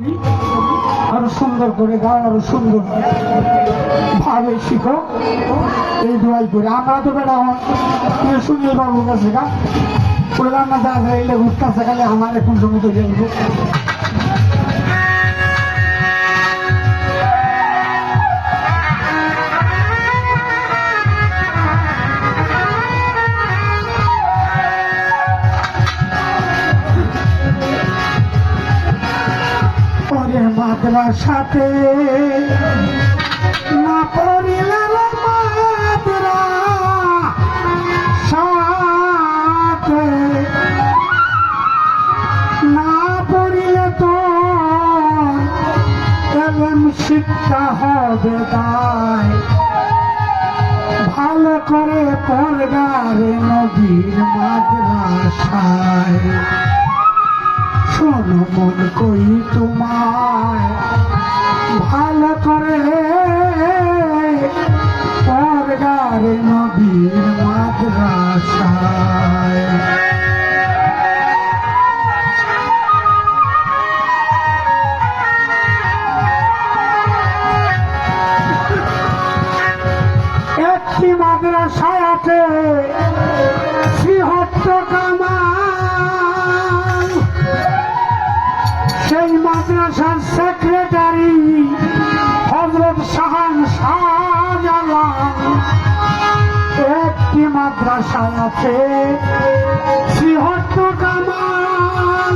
করি, আরো সুন্দর করে গাও, আরো সুন্দর ভাবে শিখো, এই দোয়াই করি। আমরা তো বেটা সুনীল বাবুর কাছে গা পুরো রান্না দেখা এলে ঘুরতেছে, খালি আমার এখন সময় তো গেলবো। মাদ্রাসাতে না পড়িলে মাদ্রাসাতে না পড়িলে তো এলেম শিক্ষা হবে তাই ভালো করে পড়গারে নবীর মাদ্রাসায়। শোনো মন কই তোমায় ভালো করে পরগারে নবীর মাদ্রাসায়। একটি মাদ্রাসায় আছে শ্রীহট্ট কামাল, সেই মাদ্রাসার সেক্রেটারি হযরত শাহান শাহজালাল। একটি মাদ্রাসায় আছে শ্রীহট্ট কামাল,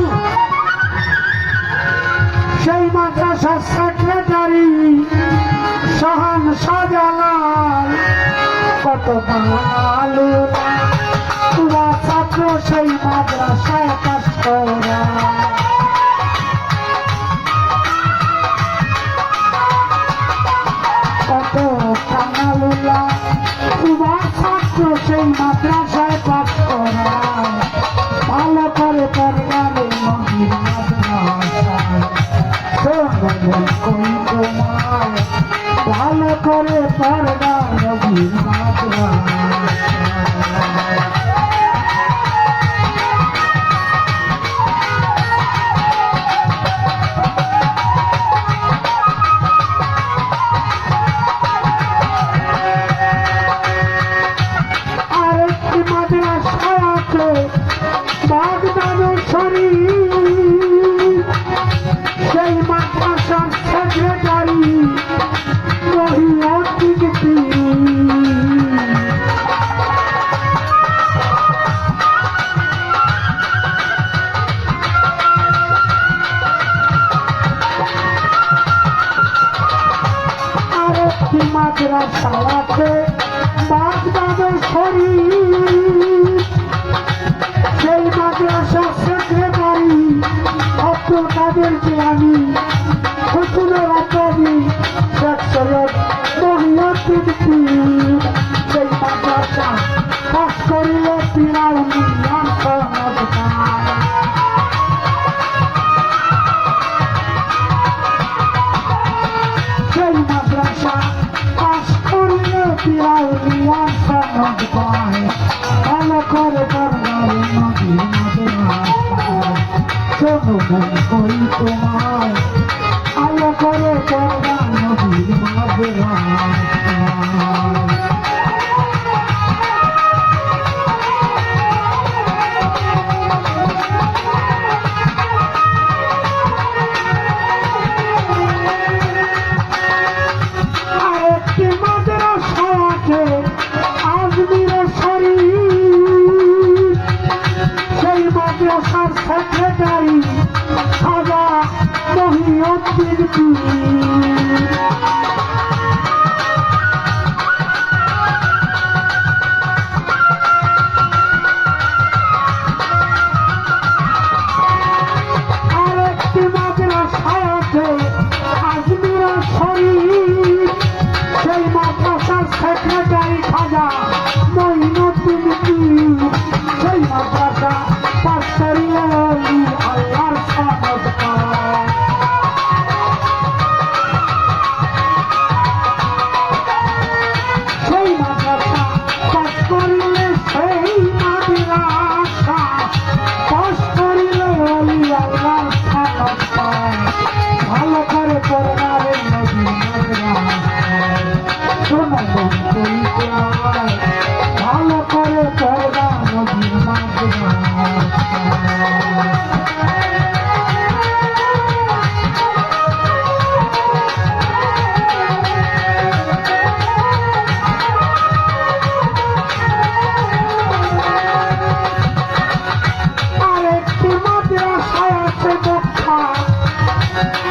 সেই মাদ্রাসার সেক্রেটারি শাহান শাহজালাল। কত ভালো ছাত্র সেই মাদ্রাসায় পাস করা, ছাত্র সেই মাদ্রাসায় পাঠ করা ভালো করে পড়গারে নবীর মাদ্রাসায়। কই তোমায় ভালো করে পড়গা নবীর মাদ্রাসায়। সেই মাদ্রাসার সেক্রেটারি মহিউদ্দিন আরেকটি মাদ্রাসা আছে বাগদাদের শরীফ, সেই মাদ্রাসার সেক্রেটারি আব্দুল কাদের জিলানী হুজুরের আব্বাজি শেখ সৈয়দ মহিউদ্দিন পীর। সেই মাদ্রাসা পাস করিলে ফিরাউনি সনদ পায়। সেই মাদ্রাসা পাস করিলে ফিরাউনি সনদ পায়। ভালো করে পড়গারে নবীর মাদ্রাসায়। শোনো মন কই তোমায় ভালো করে পড়গা নবীর মাদ্রাসায়। আরেকটি মাদ্রাসা আছে আজমির শরীফ, সেই মাদ্রাসার সেক্রেটারি খাজা মহিউদ্দিন পীর। আরেকটি মাদ্রাসা আছে আজমির শরীফ, সেই মাদ্রাসার সেক্রেটারি খাজা মহিউদ্দিন পীর। সেই মাদ্রাসা পাস করিলে আল্লাহর সনদ পায়। সেই মাদ্রাসা পাস করিলে সেই মাদ্রাসা পাস করিলে আল্লাহর সনদ পায়।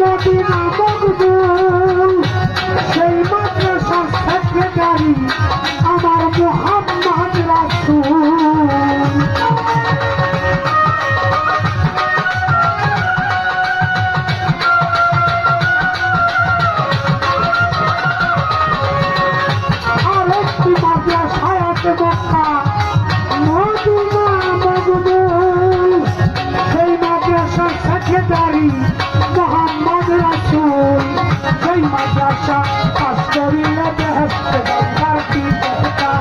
মদিনা মকবুল সেই মাদ্রাসার সেক্রেটারি আমার মুহাম্মদ রাসূল। আরেকটি মাদ্রাসায় আছে মক্কা মদিনা মকবুল সেই মাদ্রাসার সেক্রেটারি মুহাম্মদ রাসূল। সেই মাদ্রাসা পাস করিলে বেহেশতে যাইবার কি কথা।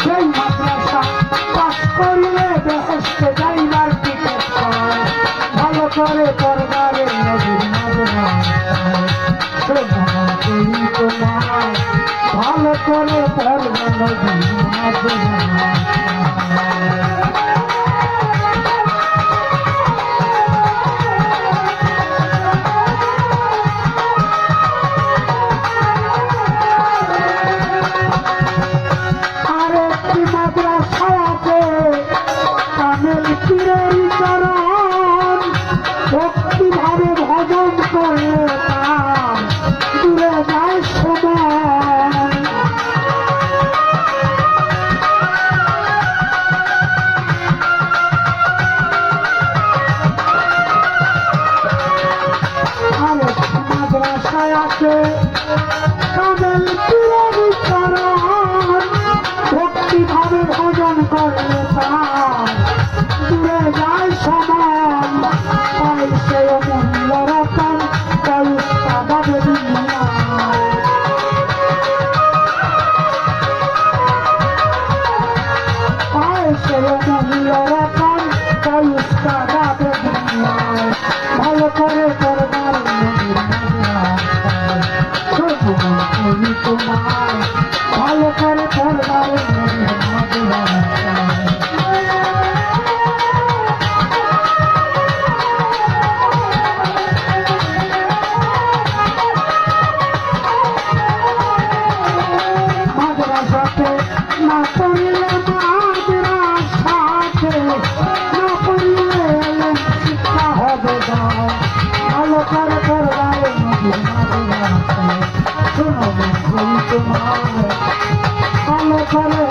সেই মাদ্রাসা পাস করিলে বেহেশতে যাইবার কি কথা। ভালো করে পড়বারে নবীর মাদ্রাসা তোমায় ভালো করে পড়বা নবীর মাদ্রাসা। আরেকটি মাদ্রাসা আছে কামেল পীরের চরণ ভক্তিভাবে ভজন করে তার দূরে যায় সময়। আরেকটি মাদ্রাসায় আছে কামেল পীরের চরণ ভক্তিভাবে ভজন করলে তার দূরে যায় সমান। পাই সে অমূল্য রতন কয়ুক্তা ভাবে দুনিয়ায়। পাই সে অমূল্য রতন কয়ুক্তা ভাবে দুনিয়ায়। ভালো করে করবার নবীর মাদ্রাসায় তোমায় ভালো করে পড়বার নবীর মাদ্রাসায়। মাদ্রাসাতে না পড়িলে মাদ্রাসাতে না পড়িলে শিক্ষা হবে দাও। ভালো করে পড়বার নবীর মাদ্রাসায় শোনো তোমায় ভালো করে